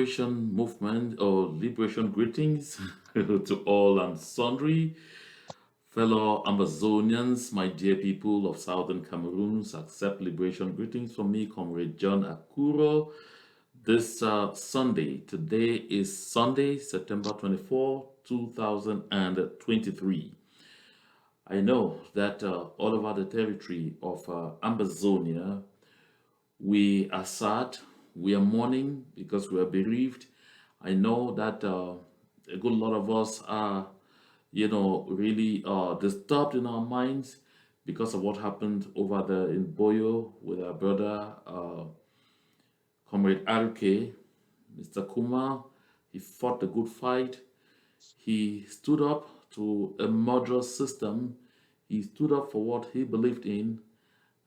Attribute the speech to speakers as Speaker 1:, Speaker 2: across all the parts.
Speaker 1: liberation movement or liberation greetings to all and sundry. Fellow Ambazonians, my dear people of southern Cameroon, accept liberation greetings from me, Comrade John Akuro. This Sunday, today is Sunday, September 24, 2023. I know that all over the territory of Ambazonia, we are sad, we are mourning because we are bereaved. I know that a good lot of us are, really disturbed in our minds because of what happened over there in Boyo with our brother, Comrade RK, Mr. Kumar. He fought the good fight. He stood up to a murderous system. He stood up for what he believed in,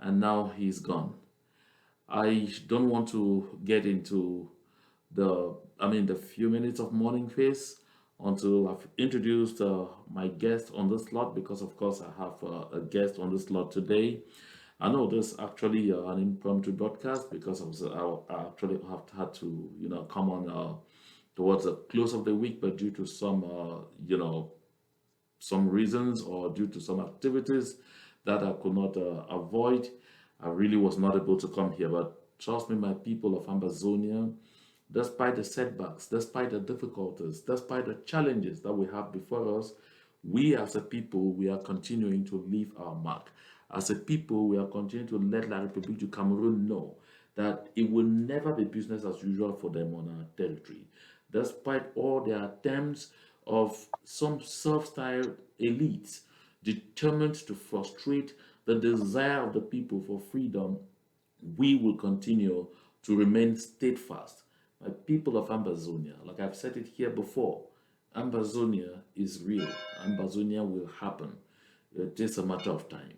Speaker 1: and now he's gone. I don't want to get into the few minutes of morning face until I've introduced my guest on the slot because, of course, I have a guest on the slot today. I know this is actually an impromptu broadcast because I actually have had to, come on towards the close of the week, but due to some reasons or due to some activities that I could not avoid, I really was not able to come here. But trust me, my people of Ambazonia, despite the setbacks, despite the difficulties, despite the challenges that we have before us, we as a people, we are continuing to leave our mark. As a people, we are continuing to let La République du Cameroon know that it will never be business as usual for them on our territory. Despite all their attempts of some self-styled elites determined to frustrate the desire of the people for freedom, we will continue to remain steadfast. My people of Ambazonia, like I've said it here before, Ambazonia is real. Ambazonia will happen. It's just a matter of time.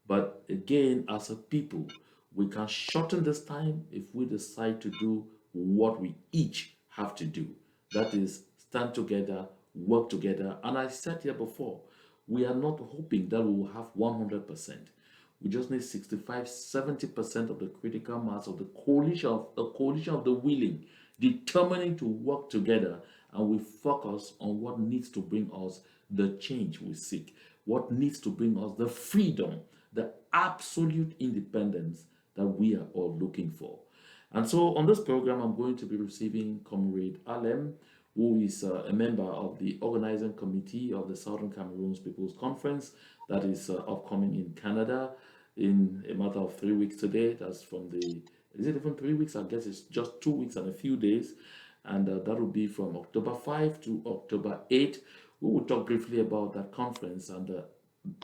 Speaker 1: But again, as a people, we can shorten this time if we decide to do what we each have to do. That is, stand together, work together. And I said here before, we are not hoping that we will have 100%. We just need 65, 70% of the critical mass of the coalition, of a coalition of the willing, determining to work together, and we focus on what needs to bring us the change we seek, what needs to bring us the freedom, the absolute independence that we are all looking for. And so on this program, I'm going to be receiving Comrade Alem, who is a member of the organizing committee of the Southern Cameroon's People's Conference that is upcoming in Canada in a matter of 3 weeks today. That's from the, is it even 3 weeks? I guess it's just 2 weeks and a few days. And that will be from October 5 to October 8. We will talk briefly about that conference and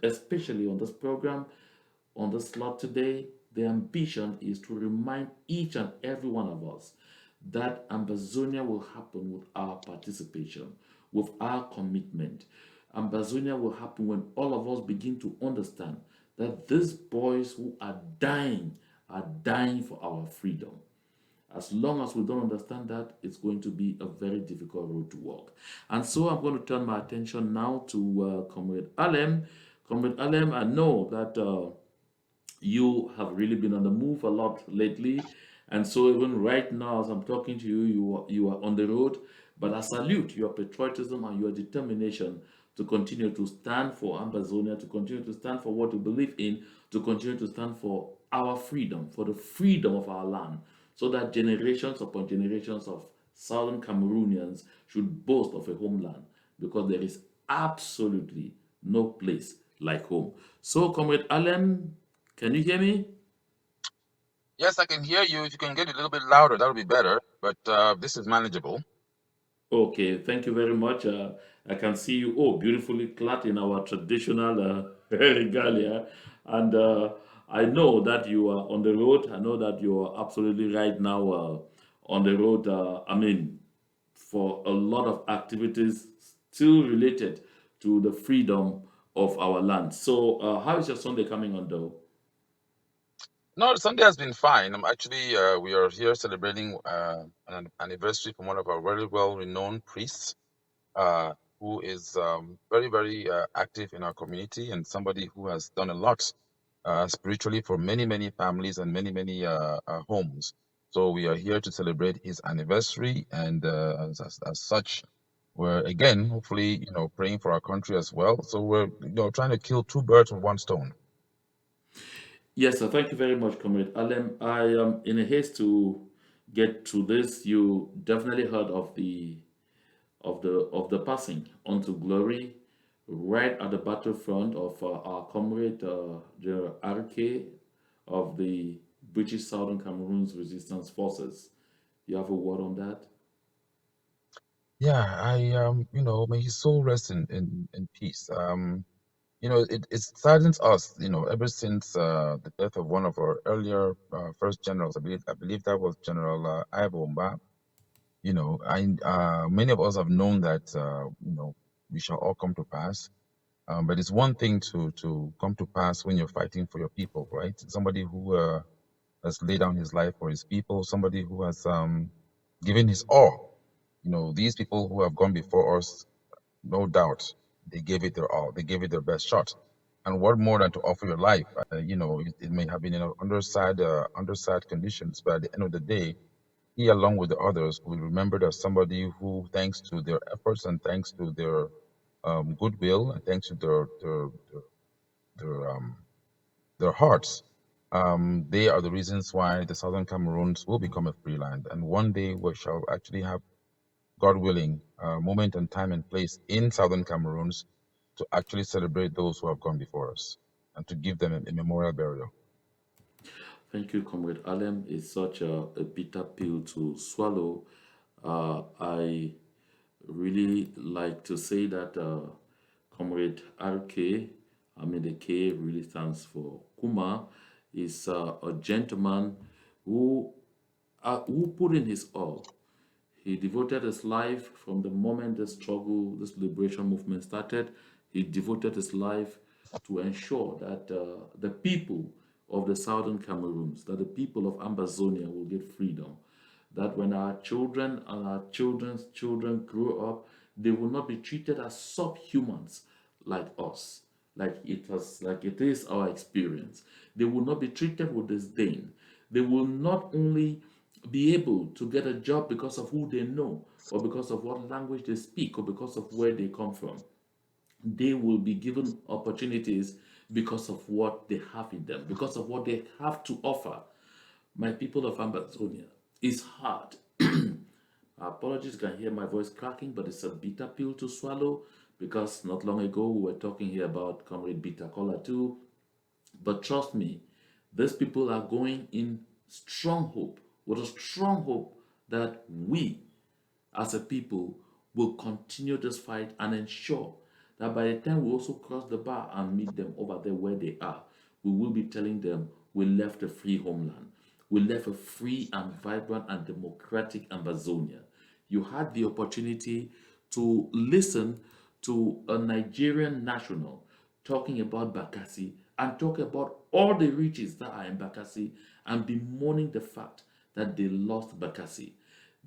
Speaker 1: especially on this program, on the slot today, the ambition is to remind each and every one of us that Ambazonia will happen with our participation, with our commitment. Ambazonia will happen when all of us begin to understand that these boys who are dying for our freedom. As long as we don't understand that, it's going to be a very difficult road to walk. And so I'm going to turn my attention now to Comrade Alem. Comrade Alem, I know that you have really been on the move a lot lately. And so even right now, as I'm talking to you, you are on the road. But I salute your patriotism and your determination to continue to stand for Ambazonia, to continue to stand for what you believe in, to continue to stand for our freedom, for the freedom of our land, so that generations upon generations of Southern Cameroonians should boast of a homeland, because there is absolutely no place like home. So, Comrade Allen, can you hear me?
Speaker 2: Yes, I can hear you. If you can get a little bit louder, that would be better. But this is manageable.
Speaker 1: Okay, thank you very much. I can see you, oh, beautifully clad in our traditional regalia. And I know that you are on the road. I know that you are absolutely right now on the road. For a lot of activities still related to the freedom of our land. So, how is your Sunday coming on, though?
Speaker 2: No, Sunday has been fine. I'm actually, we are here celebrating an anniversary from one of our very well-renowned priests, uh, who is very, very active in our community and somebody who has done a lot spiritually for many, many families and many, many homes. So we are here to celebrate his anniversary, and as such, we're again, hopefully, praying for our country as well. So we're, trying to kill two birds with one stone.
Speaker 1: Yes, sir. Thank you very much, Comrade Alem. I am in a haste to get to this. You definitely heard of the passing onto glory right at the battlefront of our comrade, the RK of the British Southern Cameroon's Resistance Forces. You have a word on that?
Speaker 2: Yeah, may his soul rest in peace. It saddens us, ever since the death of one of our earlier first generals. I believe that was General Ibomba. Many of us have known that we shall all come to pass. But it's one thing to come to pass when you're fighting for your people, right? Somebody who has laid down his life for his people, somebody who has given his all. These people who have gone before us, no doubt, they gave it their all. They gave it their best shot. And what more than to offer your life? It may have been in under sad conditions, but at the end of the day, he, along with the others, will be remembered as somebody who, thanks to their efforts and thanks to their goodwill and thanks to their, um, their hearts, they are the reasons why the Southern Cameroons will become a free land. And one day we shall actually have, God willing, moment and time and place in Southern Cameroons to actually celebrate those who have gone before us and to give them a memorial burial.
Speaker 1: Thank you, Comrade Alem. It's such a bitter pill to swallow. I really like to say that Comrade RK, I mean the K really stands for Kuma, is a gentleman who who put in his all. He devoted his life from the moment the struggle, this liberation movement started. He devoted his life to ensure that the people of the southern Cameroons, that the people of Ambazonia will get freedom. That when our children and our children's children grow up, they will not be treated as subhumans like us, like it is our experience. They will not be treated with disdain. They will not only be able to get a job because of who they know, or because of what language they speak, or because of where they come from. They will be given opportunities because of what they have in them, because of what they have to offer. My people of Ambazonia, it's hard. Apologies, you can hear my voice cracking, but it's a bitter pill to swallow because not long ago we were talking here about Comrade Bitter Cola too. But trust me, these people are going in strong hope, with a strong hope that we as a people will continue this fight and ensure that by the time we also cross the bar and meet them over there where they are, we will be telling them we left a free homeland. We left a free and vibrant and democratic Ambazonia. You had the opportunity to listen to a Nigerian national talking about Bakassi and talk about all the riches that are in Bakassi and bemoaning the fact that they lost Bakassi.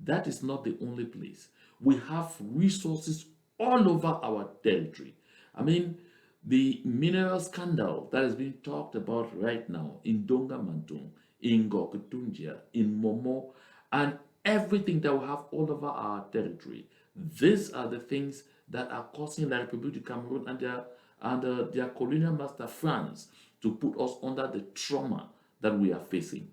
Speaker 1: That is not the only place. We have resources all over our territory. I mean, the mineral scandal that is being talked about right now in Donga Mantung, in Gokutunjia, in Momo, and everything that we have all over our territory. These are the things that are causing La République du Cameroon and their colonial master France to put us under the trauma that we are facing.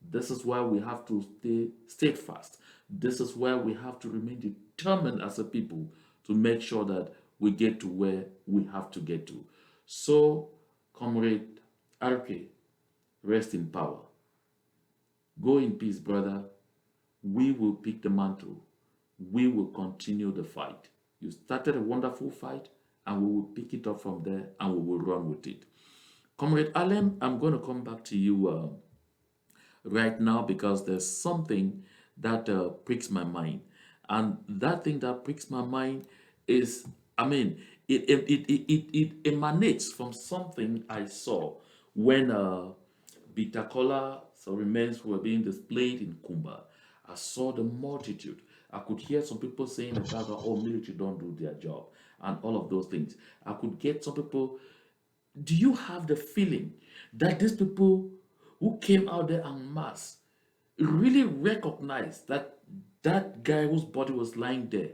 Speaker 1: This is why we have to stay steadfast. This is why we have to remain determined as a people to make sure that we get to where we have to get to. So, Comrade RK, rest in power. Go in peace, brother. We will pick the mantle. We will continue the fight. You started a wonderful fight, and we will pick it up from there and we will run with it. Comrade Alem, I'm going to come back to you right now because there's something that pricks my mind. And that thing that pricks my mind is, I mean, it emanates from something I saw when Bitakola so remains were being displayed in Kumba. I saw the multitude. I could hear some people saying in the background, oh, military don't do their job, and all of those things. I could get some people. Do you have the feeling that these people who came out there en masse really recognize that that guy whose body was lying there,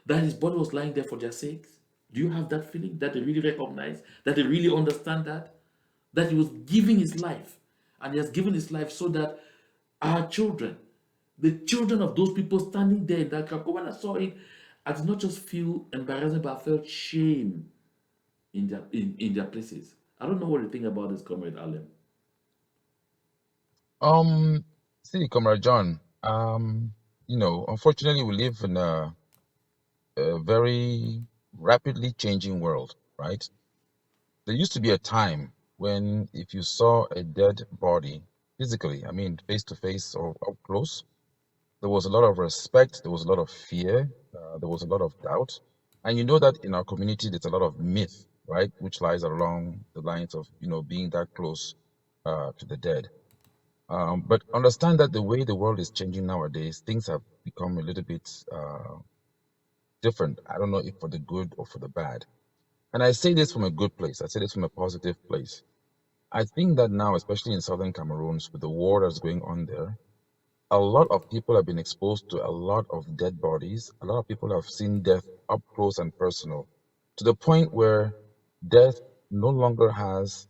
Speaker 1: that his body was lying there for their sakes? Do you have that feeling that they really recognize, that they really understand that he was giving his life, and he has given his life so that our children, the children of those people standing there in that crowd, when I saw it, I did not just feel embarrassment, but I felt shame in their places. I don't know what you think about this, Comrade Allen.
Speaker 2: Um, See, Comrade John, unfortunately, we live in a very rapidly changing world, right? There used to be a time when if you saw a dead body physically, I mean, face to face or up close, there was a lot of respect, there was a lot of fear, there was a lot of doubt. And you know that in our community, there's a lot of myth, right, which lies along the lines of, being that close to the dead. But understand that the way the world is changing nowadays, things have become a little bit different. I don't know if for the good or for the bad. And I say this from a good place. I say this from a positive place. I think that now, especially in southern Cameroon, with the war that's going on there, a lot of people have been exposed to a lot of dead bodies. A lot of people have seen death up close and personal to the point where death no longer has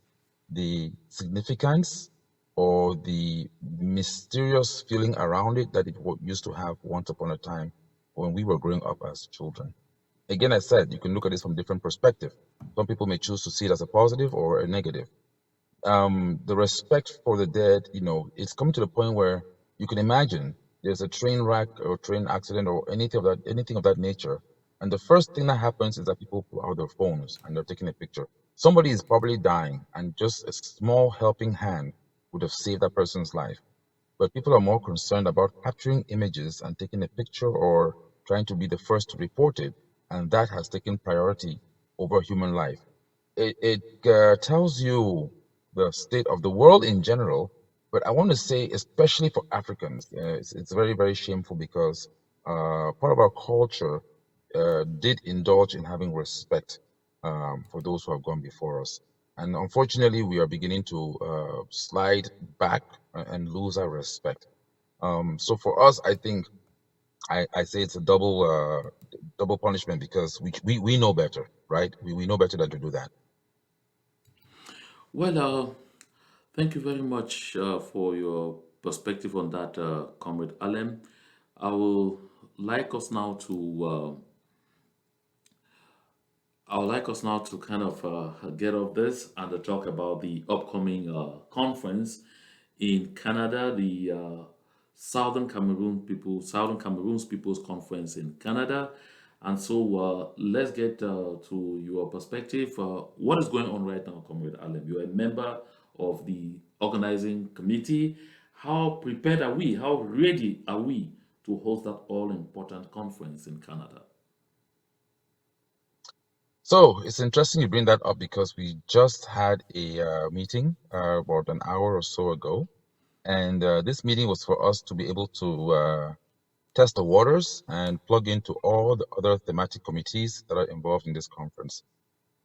Speaker 2: the significance or the mysterious feeling around it that it used to have once upon a time when we were growing up as children. Again, I said you can look at this from different perspective. Some people may choose to see it as a positive or a negative. The respect for the dead, it's come to the point where you can imagine there's a train wreck or train accident or anything of that nature, and the first thing that happens is that people pull out their phones and they're taking a picture. Somebody is probably dying, and just a small helping hand would have saved that person's life. But people are more concerned about capturing images and taking a picture or trying to be the first to report it, and that has taken priority over human life. It tells you the state of the world in general, but I want to say, especially for Africans, it's very, very shameful because part of our culture did indulge in having respect for those who have gone before us. And unfortunately, we are beginning to slide back and lose our respect. So for us, I think I say it's a double punishment because we know better, right? We know better than to do that.
Speaker 1: Well, thank you very much for your perspective on that, Comrade Allen. I will like us now to I would like us now to kind of get off this and to talk about the upcoming conference in Canada, the Southern Cameroon's People's Conference in Canada. And so let's get to your perspective. What is going on right now, Comrade Allen? You're a member of the organizing committee. How prepared are we? How ready are we to host that all important conference in Canada?
Speaker 2: So it's interesting you bring that up because we just had a meeting about an hour or so ago, and this meeting was for us to be able to test the waters and plug into all the other thematic committees that are involved in this conference.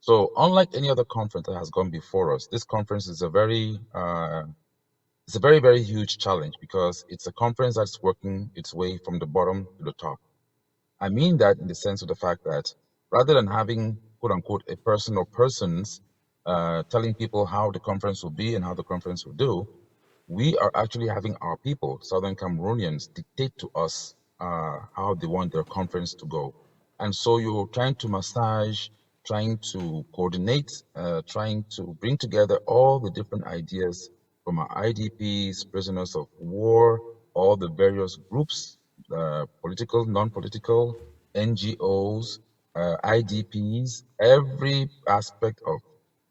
Speaker 2: So unlike any other conference that has gone before us, this conference is it's a very, very huge challenge because it's a conference that's working its way from the bottom to the top. I mean that in the sense of the fact that rather than having quote unquote a person or persons telling people how the conference will be and how the conference will do, we are actually having our people, Southern Cameroonians, dictate to us how they want their conference to go. And so you're trying to massage, trying to coordinate, trying to bring together all the different ideas from our IDPs, prisoners of war, all the various groups, political, non-political, NGOs, IDPs, every aspect of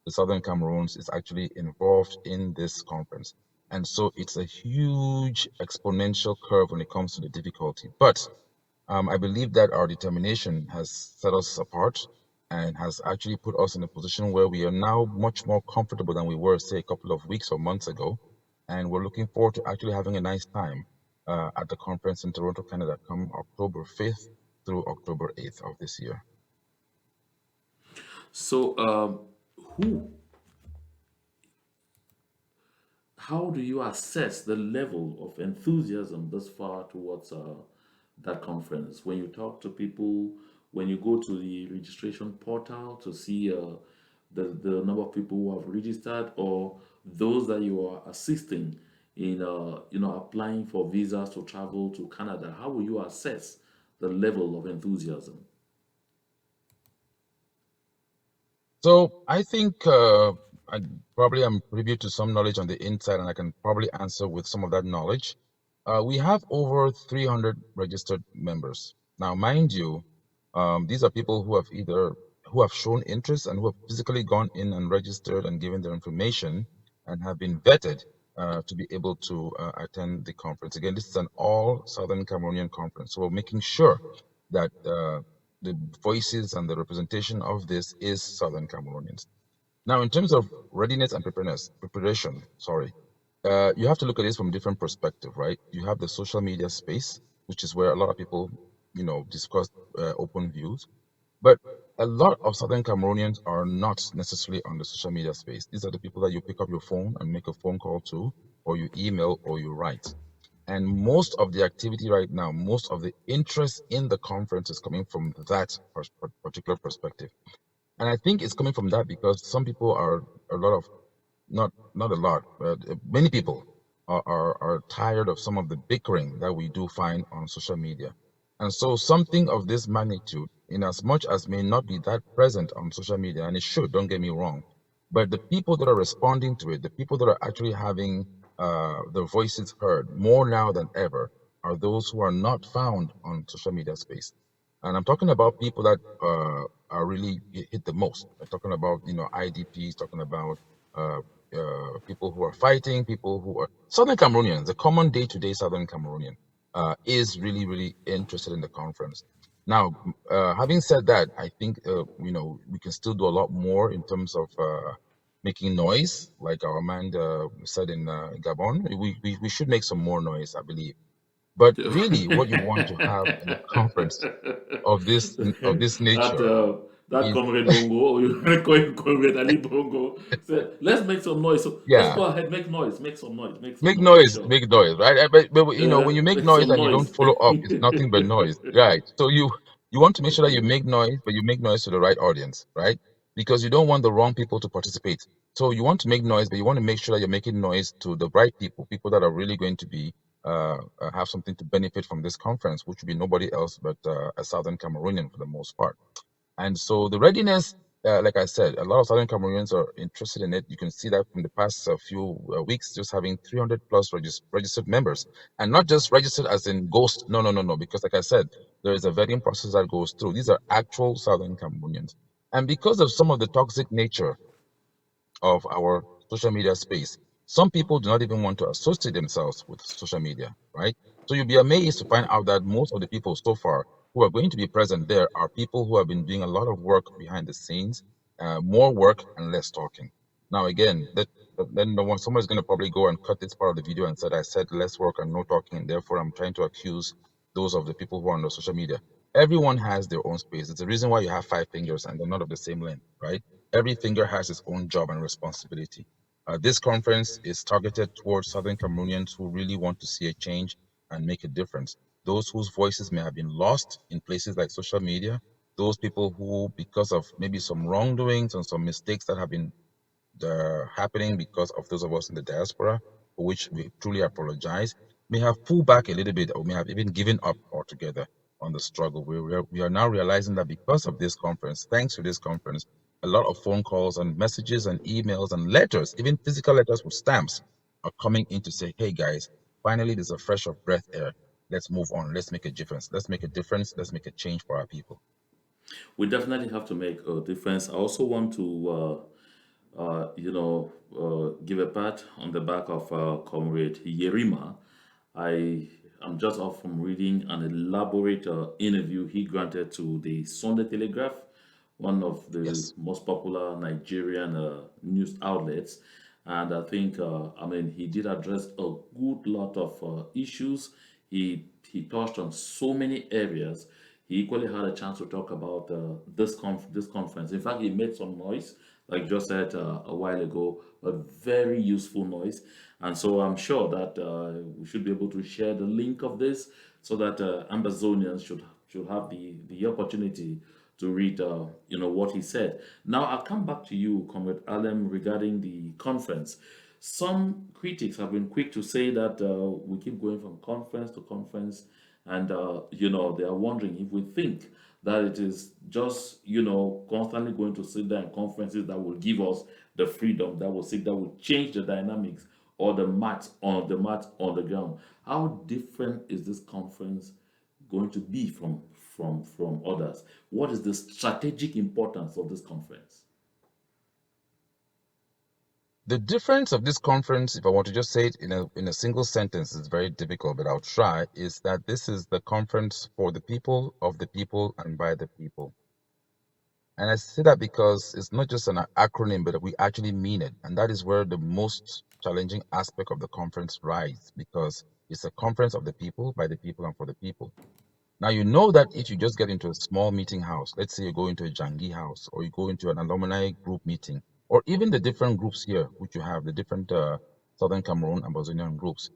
Speaker 2: the Southern Cameroons is actually involved in this conference. And so it's a huge exponential curve when it comes to the difficulty. But I believe that our determination has set us apart and has actually put us in a position where we are now much more comfortable than we were, say, a couple of weeks or months ago. And we're looking forward to actually having a nice time at the conference in Toronto, Canada, come October 5th through October 8th of this year.
Speaker 1: So, who how do you assess the level of enthusiasm thus far towards that conference? When you talk to people, when you go to the registration portal to see the number of people who have registered, or those that you are assisting in applying for visas to travel to Canada, how will you assess the level of enthusiasm?
Speaker 2: So I think I probably am privy to some knowledge on the inside, and I can probably answer with some of that knowledge. We have over 300 registered members. Now, mind you, these are people who have shown interest and who have physically gone in and registered and given their information and have been vetted to be able to attend the conference. Again, this is an all Southern Cameroonian conference, so we're making sure that the voices and the representation of this is Southern Cameroonians. Now, in terms of readiness and preparation, sorry, you have to look at this from a different perspective, right? You have the social media space, which is where a lot of people, discuss open views. But a lot of Southern Cameroonians are not necessarily on the social media space. These are the people that you pick up your phone and make a phone call to, or you email, or you write. And most of the activity right now, most of the interest in the conference is coming from that particular perspective. And I think it's coming from that because some people are a lot of not a lot, but many people are tired of some of the bickering that we do find on social media. And so something of this magnitude, in as much as may not be that present on social media, and it should, don't get me wrong, but the people that are responding to it, the people that are actually having their voices heard more now than ever, are those who are not found on social media space. And I'm talking about people that are really hit the most. I'm talking about, IDPs, talking about uh, people who are fighting, people who are Southern Cameroonians, the common day-to-day Southern Cameroonian, is really, really interested in the conference. Now, having said that, I think we can still do a lot more in terms of making noise, like our man said in Gabon. We should make some more noise, I believe. But really, what you want to have in a conference of this
Speaker 1: that
Speaker 2: nature
Speaker 1: that
Speaker 2: is,
Speaker 1: Comrade Bongo, or you call him Comrade Ali Bongo, said, "Let's make some noise." So just
Speaker 2: yeah,
Speaker 1: go ahead, make noise, make some noise, make some noise for sure.
Speaker 2: make noise, right? But when you make
Speaker 1: Make
Speaker 2: noise
Speaker 1: some
Speaker 2: and you don't
Speaker 1: noise.
Speaker 2: follow up, it's nothing but noise, right? So you want to make sure that you make noise, but you make noise to the right audience, right? Because you don't want the wrong people to participate. So you want to make noise, but you want to make sure that you're making noise to the right people, people that are really going to be have something to benefit from this conference, which would be nobody else but a Southern Cameroonian for the most part. And so the readiness, like I said, a lot of Southern Cameroonians are interested in it. You can see that from the past few weeks, just having 300 plus registered members, and not just registered as in ghost. No, no, no, no. Because like I said, there is a vetting process that goes through. These are actual Southern Cameroonians, and because of some of the toxic nature of our social media space. Some people do not even want to associate themselves with social media, right? So you'll be amazed to find out that most of the people so far who are going to be present there are people who have been doing a lot of work behind the scenes, more work and less talking. Now, again, then no one, someone's going to probably go and cut this part of the video and said, I said less work and no talking, and therefore I'm trying to accuse those of the people who are on the social media. Everyone has their own space. It's the reason why you have five fingers and they're not of the same length, right? Every finger has its own job and responsibility. This conference is targeted towards Southern Cameroonians who really want to see a change and make a difference. Those whose voices may have been lost in places like social media, those people who, because of maybe some wrongdoings and some mistakes that have been happening because of those of us in the diaspora, for which we truly apologize, may have pulled back a little bit or may have even given up altogether on the struggle. We are now realizing that because of this conference, thanks to this conference, a lot of phone calls and messages and emails and letters, even physical letters with stamps, are coming in to say, hey guys, finally there's a fresh of breath air. Let's move on. Let's make a difference. Let's make a difference. Let's make a change for our people.
Speaker 1: We definitely have to make a difference. I also want to, give a pat on the back of Comrade Yerima. I am just off from reading an elaborate interview he granted to the Sunday Telegraph, one of the
Speaker 2: Yes.
Speaker 1: most popular Nigerian news outlets. And I think, he did address a good lot of issues. He touched on so many areas. He equally had a chance to talk about this conference. In fact, he made some noise like just said a while ago, a very useful noise. And so I'm sure that we should be able to share the link of this so that Ambazonians should have the opportunity to read what he said. Now I'll come back to you, Comrade Alem, regarding the conference. Some critics have been quick to say that we keep going from conference to conference, and they are wondering if we think that it is just constantly going to sit there in conferences that will give us the freedom that will change the dynamics or the mat on the ground. How different is this conference going to be from others? What is the strategic importance of this conference?
Speaker 2: The difference of this conference, if I want to just say it in a single sentence, is very difficult, but I'll try, is that this is the conference for the people, of the people, and by the people. And I say that because it's not just an acronym, but we actually mean it. And that is where the most challenging aspect of the conference lies, because it's a conference of the people, by the people, and for the people. Now, you know that if you just get into a small meeting house, let's say you go into a Jangi house, or you go into an alumni group meeting, or even the different groups here, which you have, the different Southern Cameroon Ambazonian groups,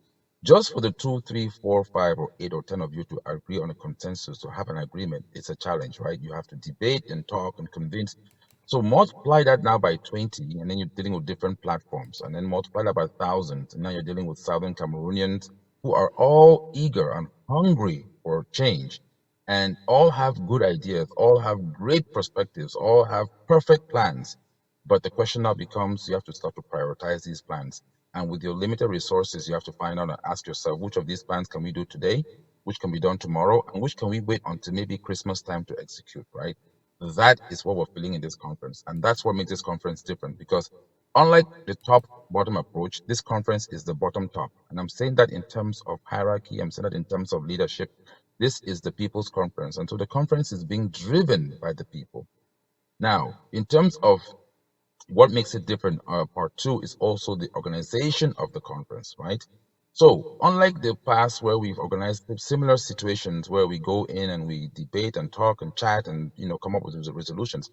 Speaker 2: just for the two, three, four, five, or eight, or 10 of you to agree on a consensus, to have an agreement, it's a challenge, right? You have to debate and talk and convince. So multiply that now by 20, and then you're dealing with different platforms, and then multiply that by thousands, and now you're dealing with Southern Cameroonians who are all eager and hungry for change, and all have good ideas, all have great perspectives, all have perfect plans. But the question now becomes, you have to start to prioritize these plans. And with your limited resources, you have to find out and ask yourself, which of these plans can we do today, which can be done tomorrow, and which can we wait until maybe Christmas time to execute, right? That is what we're feeling in this conference. And that's what makes this conference different, because unlike the top bottom approach, this conference is the bottom top. And I'm saying that in terms of hierarchy, I'm saying that in terms of leadership. This is the people's conference. And so the conference is being driven by the people. Now, in terms of what makes it different, part two is also the organization of the conference, right? So, unlike the past where we've organized similar situations where we go in and we debate and talk and chat and come up with resolutions,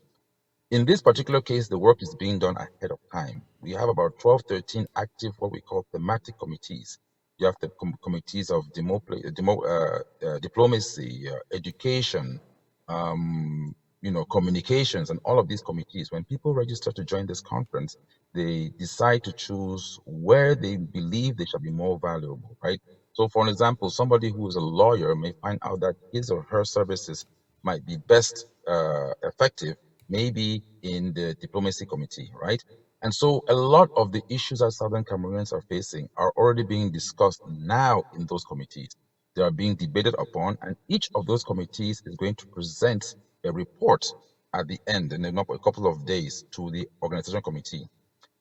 Speaker 2: in this particular case, the work is being done ahead of time. We have about 12, 13 active, what we call thematic committees. You have the committees of diplomacy, education, communications, and all of these committees. When people register to join this conference, they decide to choose where they believe they shall be more valuable, right? So, for an example, somebody who is a lawyer may find out that his or her services might be best effective maybe in the diplomacy committee, right? And so a lot of the issues that Southern Cameroonians are facing are already being discussed now in those committees. They are being debated upon, and each of those committees is going to present a report at the end in a couple of days to the organization committee.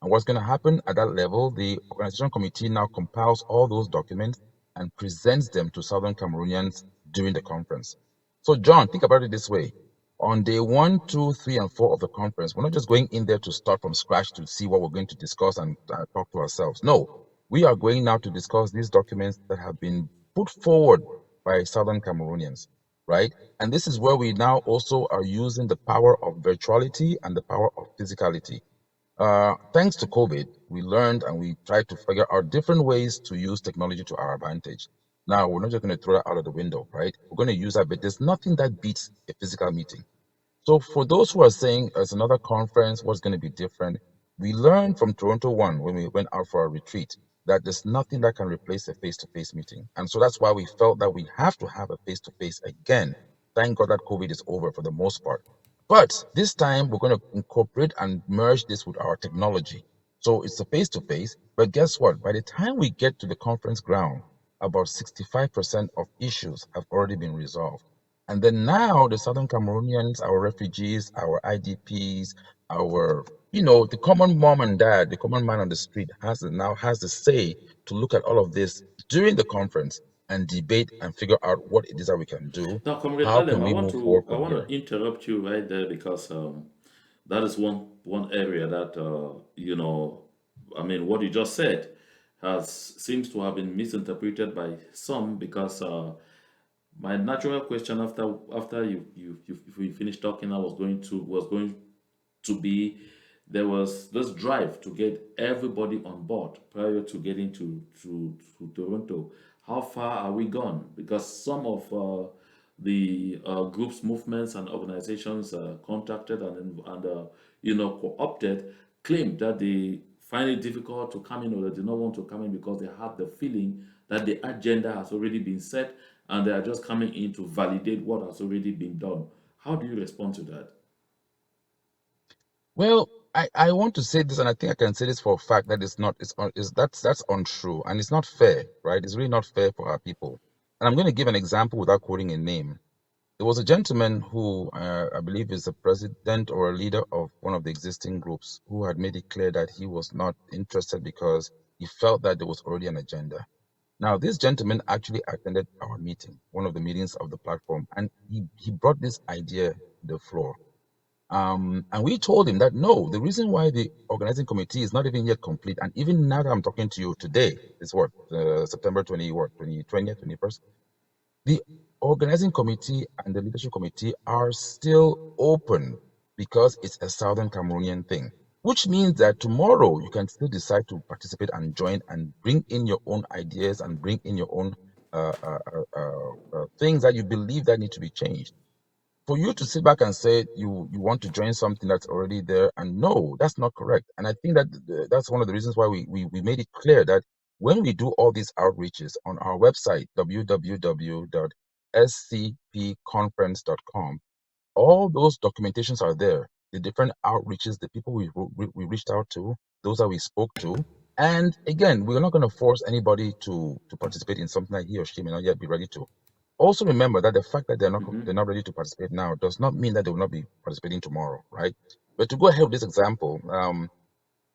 Speaker 2: And what's going to happen at that level, the organization committee now compiles all those documents and presents them to Southern Cameroonians during the conference. So, John, think about it this way. On day one, two, three, and four of the conference, we're not just going in there to start from scratch to see what we're going to discuss and talk to ourselves. No, we are going now to discuss these documents that have been put forward by Southern Cameroonians, right? And this is where we now also are using the power of virtuality and the power of physicality. Thanks to COVID, we learned and we tried to figure out different ways to use technology to our advantage. Now, we're not just going to throw that out of the window, right? We're going to use that, but there's nothing that beats a physical meeting. So, for those who are saying as another conference, what's going to be different? We learned from Toronto One when we went out for a retreat that there's nothing that can replace a face to face meeting. And so that's why we felt that we have to have a face to face again. Thank God that COVID is over for the most part. But this time we're going to incorporate and merge this with our technology. So it's a face to face. But guess what? By the time we get to the conference ground, about 65% of issues have already been resolved. And then now the Southern Cameroonians, our refugees, our IDPs, the common mom and dad, the common man on the street now has the say to look at all of this during the conference and debate and figure out what it is that we can do.
Speaker 1: Now, Comrade
Speaker 2: How can
Speaker 1: Alem,
Speaker 2: we move forward
Speaker 1: I
Speaker 2: from
Speaker 1: want
Speaker 2: here?
Speaker 1: to interrupt you right there because that is one area that I mean, what you just said has seems to have been misinterpreted by some because my natural question after you finish talking, I was going to be there was this drive to get everybody on board prior to getting to Toronto. How far are we gone? Because some of the groups, movements, and organizations contacted and co-opted claimed that they find it difficult to come in, or they do not want to come in because they have the feeling that the agenda has already been set and they are just coming in to validate what has already been done. How do you respond to that?
Speaker 2: Well, I want to say this, and I think I can say this for a fact that it's not it's, it's that's untrue, and it's not fair, right? It's really not fair for our people. And I'm going to give an example without quoting a name. There was a gentleman who I believe is a president or a leader of one of the existing groups who had made it clear that he was not interested because he felt that there was already an agenda. Now, this gentleman actually attended our meeting, one of the meetings of the platform, and he brought this idea to the floor. And we told him that no, the reason why the organizing committee is not even yet complete, and even now that I'm talking to you today, is what, September 20, what, 2020, 21st? The organizing committee and the leadership committee are still open because it's a Southern Cameroonian thing, which means that tomorrow you can still decide to participate and join and bring in your own ideas and bring in your own things that you believe that need to be changed. For you to sit back and say you want to join something that's already there, and no, that's not correct. And I think that that's one of the reasons why we made it clear that when we do all these outreaches on our website www.scpconference.com, all those documentations are there, the different outreaches, the people we reached out to, those that we spoke to. And again, we're not going to force anybody to participate in something that he or she may not yet be ready to. Also remember that the fact that
Speaker 1: Hmm.
Speaker 2: they're not ready to participate now does not mean that they will not be participating tomorrow, right? But to go ahead with this example,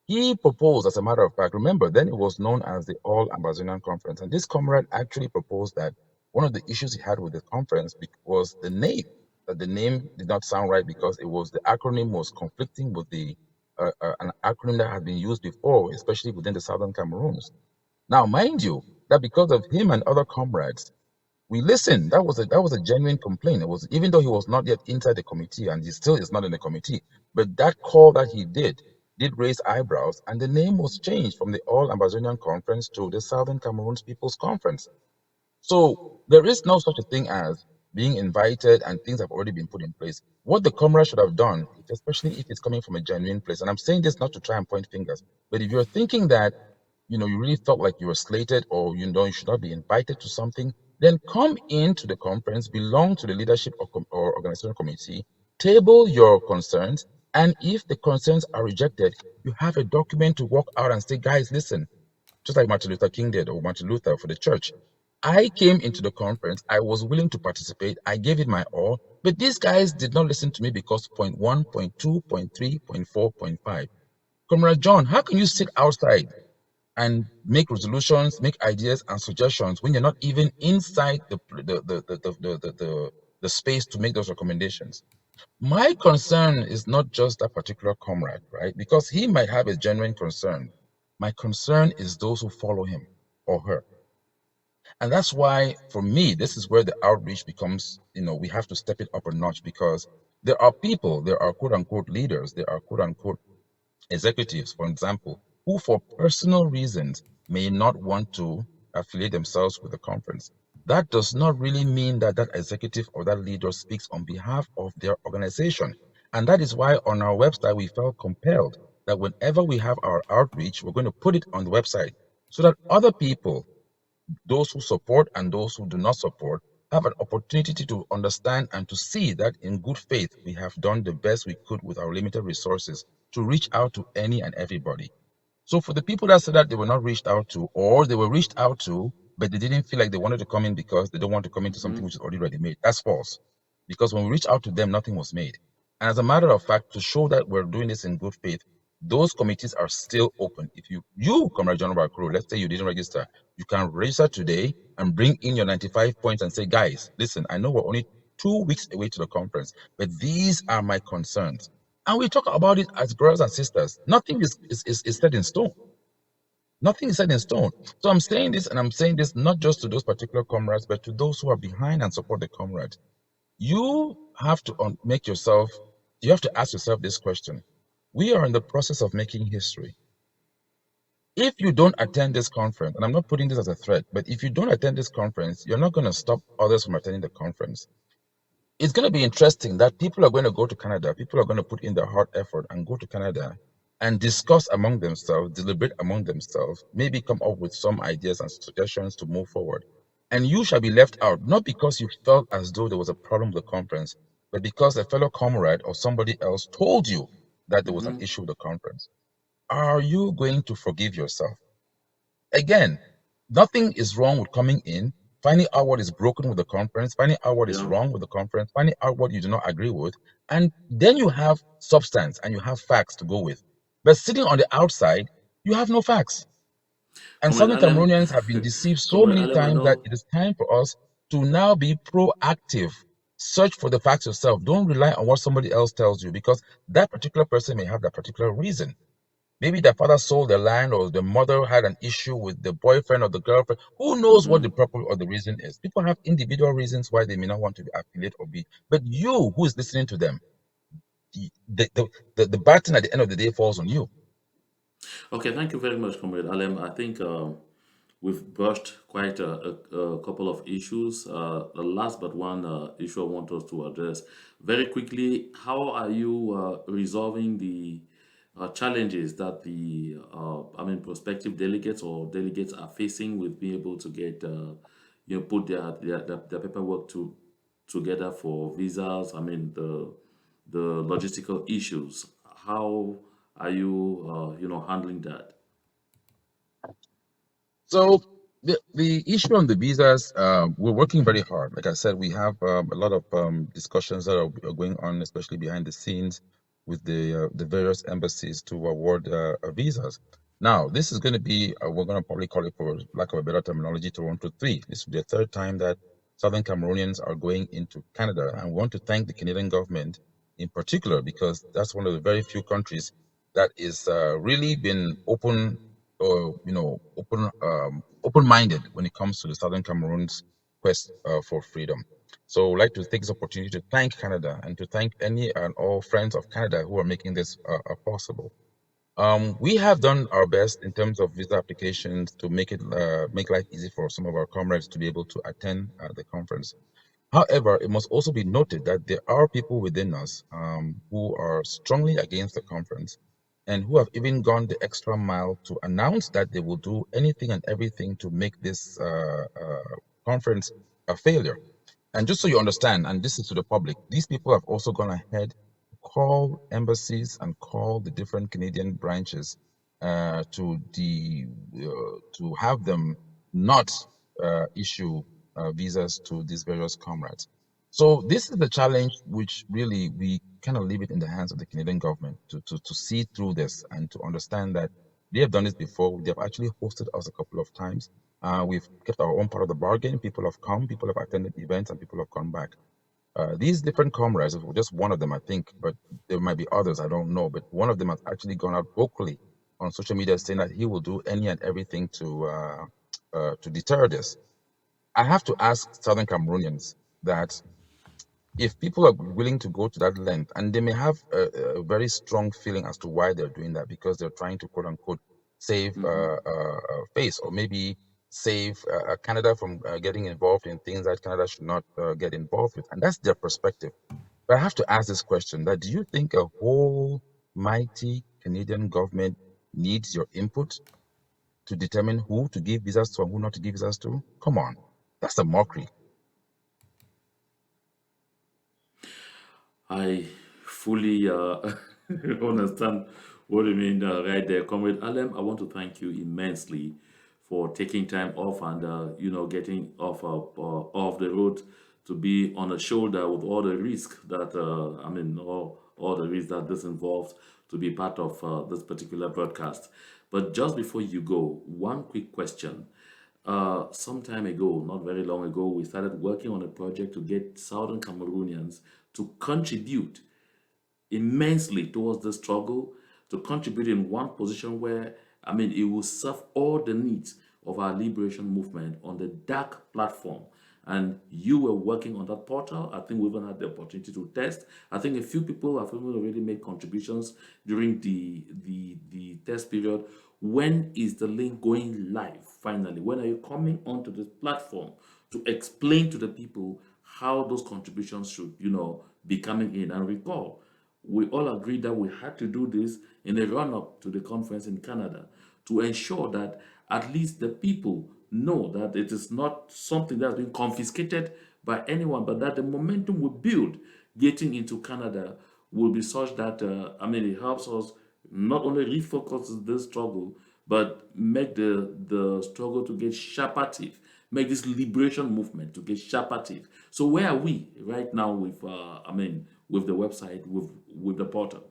Speaker 2: he proposed, as a matter of fact, remember, then it was known as the All Ambazonian Conference. And this comrade actually proposed that one of the issues he had with the conference was the name, that the name did not sound right because the acronym was conflicting with an acronym that had been used before, especially within the Southern Cameroons. Now, mind you, that because of him and other comrades, we listened. That was a genuine complaint. It was, even though he was not yet inside the committee and he still is not in the committee, but that call that he did raise eyebrows, and the name was changed from the All Ambazonian Conference to the Southern Cameroons People's Conference. So there is no such a thing as being invited and things have already been put in place. What the comrade should have done, especially if it's coming from a genuine place, and I'm saying this not to try and point fingers, but if you're thinking that you really felt like you were slated, or you should not be invited to something, then come into the conference, belong to the leadership or organizational committee, table your concerns, and if the concerns are rejected, you have a document to walk out and say, guys, listen, just like Martin Luther King did, or Martin Luther for the church. I came into the conference, I was willing to participate, I gave it my all, but these guys did not listen to me because point one, point two, point three, point four, point five. Comrade John, how can you sit outside and make resolutions, make ideas and suggestions when you're not even inside the space to make those recommendations? My concern is not just that particular comrade, right? Because he might have a genuine concern. My concern is those who follow him or her. And that's why, for me, this is where the outreach becomes, we have to step it up a notch, because there are people, there are quote unquote leaders, there are quote unquote executives, for example, who for personal reasons may not want to affiliate themselves with the conference. That does not really mean that that executive or that leader speaks on behalf of their organization. And that is why on our website, we felt compelled that whenever we have our outreach, we're going to put it on the website so that other people, those who support and those who do not support, have an opportunity to understand and to see that in good faith we have done the best we could with our limited resources to reach out to any and everybody. So for the people that said that they were not reached out to, or they were reached out to, but they didn't feel like they wanted to come in because they don't want to come into
Speaker 1: Hmm.
Speaker 2: something which is already ready made, that's false. Because when we reached out to them, nothing was made. And as a matter of fact, to show that we're doing this in good faith, those committees are still open. If Comrade John Bakuro, let's say you didn't register, you can register today and bring in your 95 points and say, guys, listen, I know we're only 2 weeks away to the conference, but these are my concerns. And we talk about it as brothers and sisters. Nothing is set in stone. Nothing is set in stone. So I'm saying this, and I'm saying this not just to those particular comrades, but to those who are behind and support the comrades. You have to make yourself, you have to ask yourself this question. We are in the process of making history. If you don't attend this conference, and I'm not putting this as a threat, but if you don't attend this conference, you're not going to stop others from attending the conference. It's going to be interesting that people are going to go to Canada, people are going to put in their hard effort and go to Canada and discuss among themselves, deliberate among themselves, maybe come up with some ideas and suggestions to move forward. And you shall be left out, not because you felt as though there was a problem with the conference, but because a fellow comrade or somebody else told you that there was an
Speaker 1: Mm-hmm.
Speaker 2: issue with the conference. Are you going to forgive yourself? Again, nothing is wrong with coming in, finding out what is broken with the conference, finding out what is
Speaker 1: Yeah.
Speaker 2: wrong with the conference, finding out what you do not agree with, and then you have substance and you have facts to go with. But sitting on the outside, you have no facts. And
Speaker 1: Comrade
Speaker 2: Southern
Speaker 1: Alem,
Speaker 2: Cameroonians have been deceived so
Speaker 1: Comrade
Speaker 2: many
Speaker 1: Alem, I
Speaker 2: times that
Speaker 1: know.
Speaker 2: it is time for us to now be proactive. Search for the facts yourself. Don't rely on what somebody else tells you because that particular person may have that particular reason. Maybe the father sold the land or the mother had an issue with the boyfriend or the girlfriend. Who knows what the
Speaker 1: Mm-hmm.
Speaker 2: purpose or the reason is? People have individual reasons why they may not want to be affiliate or be. But you, who is listening to them, the, the baton at the end of the day falls on you.
Speaker 1: Okay, thank you very much, Comrade Alem. I think we've brushed quite a couple of issues. The last but one issue I want us to address very quickly: how are you resolving the challenges that prospective delegates or delegates are facing with being able to get, put their paperwork together for visas? I mean, the logistical issues. How are you, handling that?
Speaker 2: So the issue on the visas, we're working very hard. Like I said, we have a lot of discussions that are going on, especially behind the scenes with the various embassies to award visas. Now, this is going to be we're going to probably call it, for lack of a better terminology, Toronto 3. This will be the third time that Southern Cameroonians are going into Canada, and we want to thank the Canadian government in particular because that's one of the very few countries that is really been open or open-minded when it comes to the Southern Cameroon's quest for freedom. So I'd like to take this opportunity to thank Canada and to thank any and all friends of Canada who are making this possible. We have done our best in terms of visa applications to make life easy for some of our comrades to be able to attend the conference. However, it must also be noted that there are people within us who are strongly against the conference and who have even gone the extra mile to announce that they will do anything and everything to make this conference a failure. And just so you understand, and this is to the public, these people have also gone ahead to call embassies and call the different Canadian branches to have them not issue visas to these various comrades. So this is the challenge which really we kind of leave it in the hands of the Canadian government to see through this and to understand that they have done this before. They have actually hosted us a couple of times. We've kept our own part of the bargain. People have come, people have attended events, and people have come back. These different comrades, just one of them, I think, but there might be others, I don't know. But one of them has actually gone out vocally on social media saying that he will do any and everything to deter this. I have to ask Southern Cameroonians that if people are willing to go to that length, and they may have a very strong feeling as to why they're doing that, because they're trying to quote unquote save
Speaker 1: Mm-hmm.
Speaker 2: face, or maybe save Canada from getting involved in things that Canada should not get involved with, and that's their perspective. But I have to ask this question: that do you think a whole mighty Canadian government needs your input to determine who to give visas to and who not to give visas to? Come on, that's a mockery.
Speaker 1: I fully understand what you mean right there, Comrade Alem. I want to thank you immensely for taking time off and getting off the road to be on a shoulder with all the risk that all the risk that this involves to be part of this particular broadcast. But just before you go, one quick question. Some time ago, not very long ago, we started working on a project to get Southern Cameroonians to contribute immensely towards the struggle, to contribute in one position where, it will serve all the needs of our liberation movement on the dark platform. and you were working on that portal. I think we even had the opportunity to test. I think a few people have even already made contributions during the test period. When is the link going live finally? When are you coming onto this platform to explain to the people how those contributions should, be coming in? And recall, we all agreed that we had to do this in a run up to the conference in Canada to ensure that at least the people know that it is not something that's been confiscated by anyone, but that the momentum we build getting into Canada will be such that, it helps us not only refocus this struggle, but make the struggle to get sharper teeth, make this liberation movement to get sharper teeth. So where are we right now with, with the website, with the portal?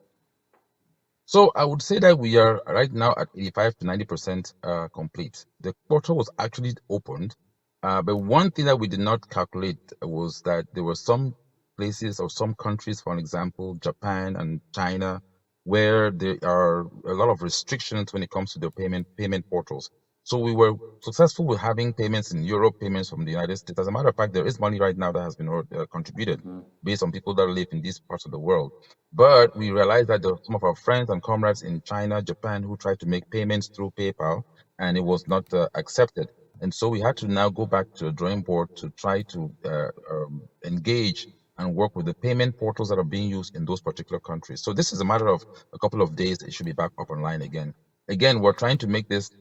Speaker 2: So I would say that we are right now at 85 to 90% complete. The portal was actually opened, but one thing that we did not calculate was that there were some places or some countries, for example, Japan and China, where there are a lot of restrictions when it comes to the payment portals. So we were successful with having payments in Europe, payments from the United States. As a matter of fact, there is money right now that has been contributed
Speaker 1: Mhm.
Speaker 2: based on people that live in these parts of the world. But we realized that there were some of our friends and comrades in China, Japan, who tried to make payments through PayPal, and it was not accepted. And so we had to now go back to the drawing board to try to engage and work with the payment portals that are being used in those particular countries. So this is a matter of a couple of days. It should be back up online again. Again, we're trying to make this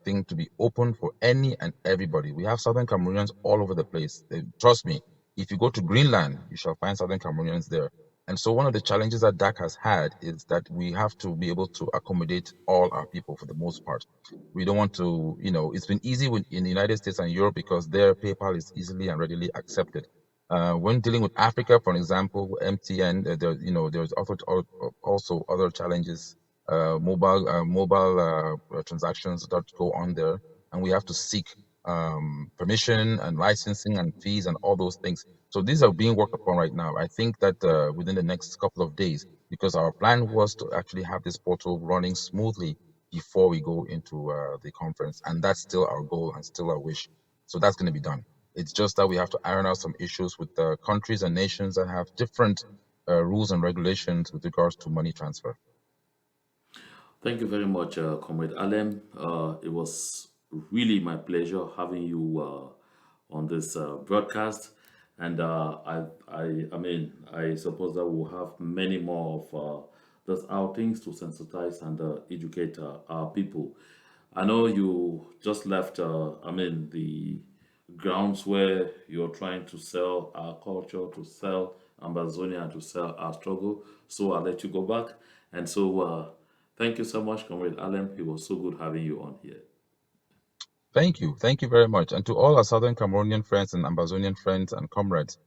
Speaker 2: thing to be open for any and everybody. We have Southern Cameroonians all over the place. Trust me, if you go to Greenland, you shall find Southern Cameroonians there. And so one of the challenges that DAC has had is that we have to be able to accommodate all our people for the most part. We don't want to, it's been easy in the United States and Europe because their PayPal is easily and readily accepted. When dealing with Africa, for example, MTN, there's also other challenges, mobile transactions that go on there, and we have to seek permission and licensing and fees and all those things. So these are being worked upon right now. I think that within the next couple of days, because our plan was to actually have this portal running smoothly before we go into the conference, and that's still our goal and still our wish. So that's going to be done. It's just that we have to iron out some issues with countries and nations that have different rules and regulations with regards to money transfer.
Speaker 1: Thank you very much, Comrade Alem. It was really my pleasure having you on this broadcast, and I suppose that we'll have many more of those outings to sensitize and educate our people. I know you just left. The grounds where you're trying to sell our culture, to sell Ambazonia, to sell our struggle. So I'll let you go back. And so, thank you so much, Comrade Allen. It was so good having you on here.
Speaker 2: Thank you. Thank you very much. And to all our Southern Cameroonian friends and Ambazonian friends and comrades,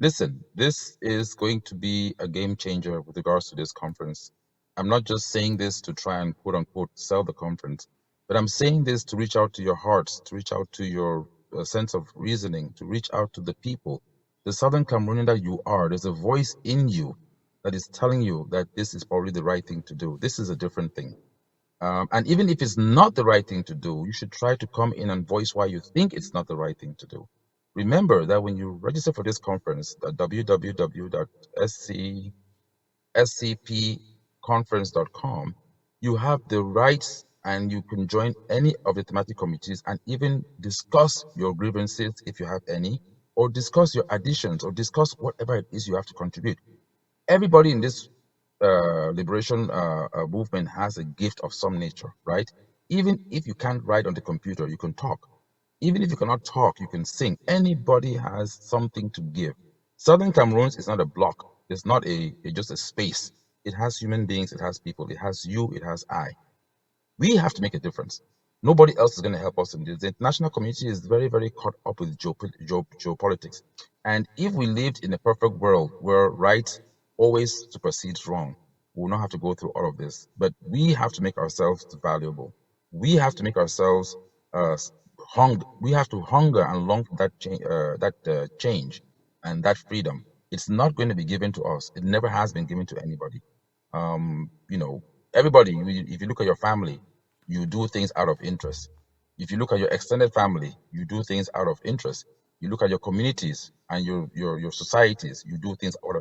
Speaker 2: listen, this is going to be a game changer with regards to this conference. I'm not just saying this to try and quote unquote sell the conference, but I'm saying this to reach out to your hearts, to reach out to your sense of reasoning, to reach out to the people. The Southern Cameroonian that you are, there's a voice in you that is telling you that this is probably the right thing to do. This is a different thing. And even if it's not the right thing to do, you should try to come in and voice why you think it's not the right thing to do. Remember that when you register for this conference at www.scpconference.com, you have the rights and you can join any of the thematic committees and even discuss your grievances if you have any, or discuss your additions, or discuss whatever it is you have to contribute. Everybody in this liberation movement has a gift of some nature, right? Even if you can't write on the computer, you can talk. Even if you cannot talk, you can sing. Anybody has something to give. Southern Cameroons is not a block. It's not just a space. It has human beings. It has people. It has you. It has I. We have to make a difference. Nobody else is going to help us in this. The international community is very, very caught up with geopolitics. And if we lived in a perfect world where right always supersedes wrong, we'll not have to go through all of this. But we have to make ourselves valuable. We have to make ourselves we have to hunger and long for that change and that freedom. It's not going to be given to us. It never has been given to anybody. Um, you know, everybody, if you look at your family, you do things out of interest. If you look at your extended family, you do things out of interest. you look at your communities and your societies, you do things out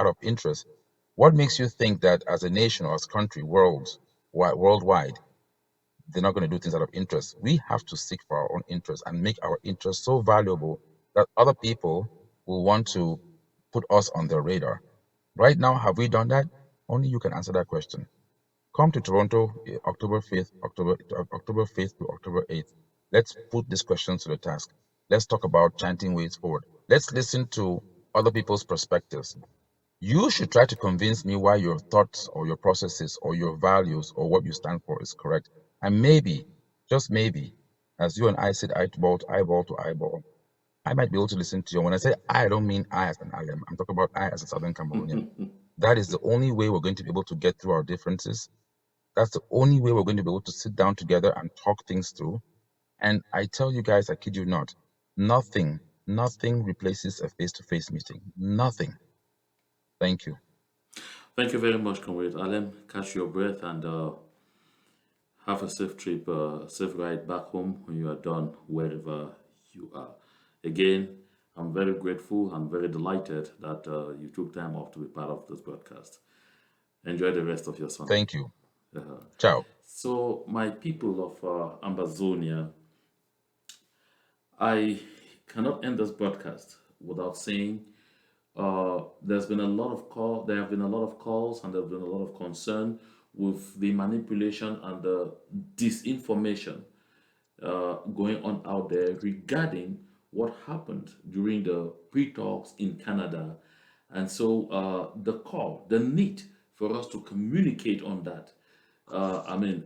Speaker 2: of interest. What makes you think that as a nation or as a country, worldwide, they're not going to do things out of interest? We have to seek for our own interest and make our interest so valuable that other people will want to put us on their radar. Right now, have we done that? Only you can answer that question. Come to Toronto, October 5th, October 5th to October 8th. Let's put these questions to the task. Let's talk about chanting ways forward. Let's listen to other people's perspectives. You should try to convince me why your thoughts or your processes or your values or what you stand for is correct. And maybe, just maybe, as you and I sit eyeball to eyeball, I might be able to listen to you. When I say I don't mean I as an Alem, I'm talking about I as a Southern Cameroonian. That is the only way we're going to be able to get through our differences. That's the only way we're going to be able to sit down together and talk things through. And I tell you guys, I kid you not, nothing replaces a face-to-face meeting. Nothing. Thank you.
Speaker 1: Thank you very much, Comrade Alem. Catch your breath and have a safe trip, safe ride back home when you are done, wherever you are. Again, I'm very grateful and very delighted that you took time off to be part of this broadcast. Enjoy the rest of your Sunday.
Speaker 2: Thank you.
Speaker 1: Uh,
Speaker 2: Ciao.
Speaker 1: so, my people of Ambazonia, I cannot end this broadcast without saying there's been a lot of call. There have been a lot of calls, and there have been a lot of concern with the manipulation and the disinformation going on out there regarding what happened during the pre-talks in Canada. And so the need for us to communicate on that,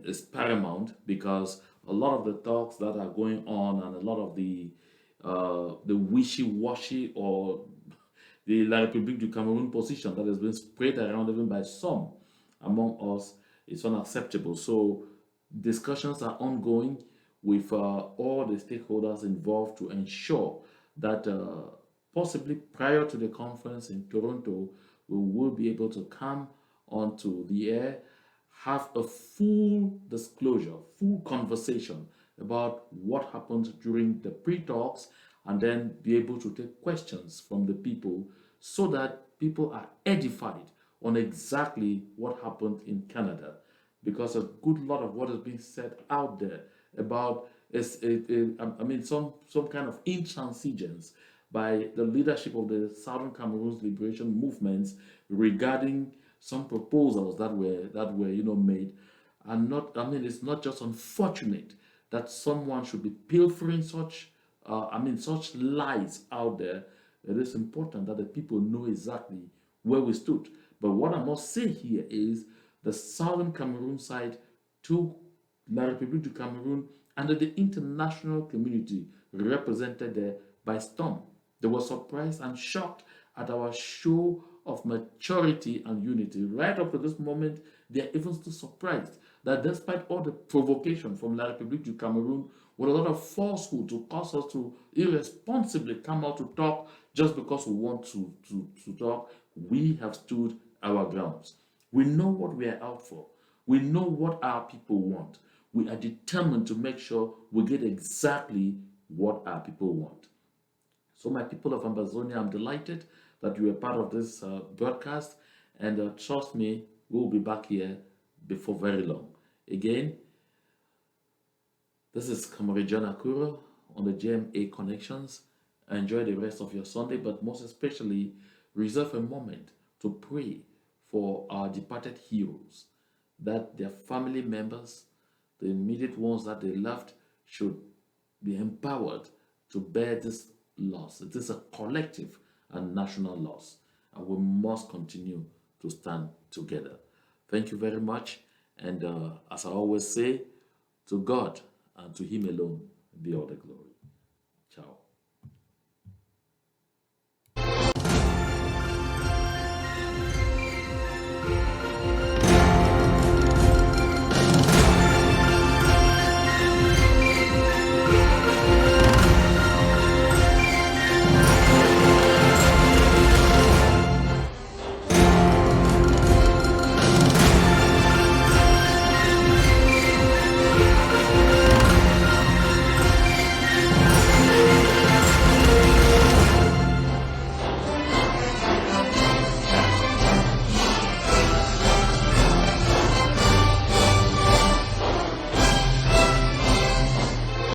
Speaker 1: is paramount because a lot of the talks that are going on and a lot of the wishy-washy or the La République du Cameroon position that has been spread around even by some among us is unacceptable. So discussions are ongoing with all the stakeholders involved to ensure that possibly prior to the conference in Toronto, we will be able to come onto the air, have a full disclosure, full conversation about what happened during the pre-talks, and then be able to take questions from the people so that people are edified on exactly what happened in Canada. Because a good lot of what is being said out there about some kind of intransigence by the leadership of the Southern Cameroon's liberation movements regarding some proposals that were made, and not it's not just unfortunate that someone should be pilfering such lies out there. It is important that the people know exactly where we stood. But what I must say here is the Southern Cameroon side took La République du Cameroon and the international community represented there by storm. They were surprised and shocked at our show of maturity and unity. Right up to this moment, they are even still surprised that despite all the provocation from La République du Cameroon, with a lot of falsehood to cause us to irresponsibly come out to talk just because we want to talk, we have stood our grounds. We know what we are out for. We know what our people want. We are determined to make sure we get exactly what our people want. So, my people of Ambazonia, I'm delighted that you are part of this broadcast, and trust me, we'll be back here before very long. Again, this is Comrade John Akuro on the GMA Connections. Enjoy the rest of your Sunday, but most especially, reserve a moment to pray for our departed heroes, that their family members, the immediate ones that they loved, should be empowered to bear this loss. It is a collective and national loss, and we must continue to stand together. Thank you very much. And as I always say, to God and to Him alone be all the glory. Ciao.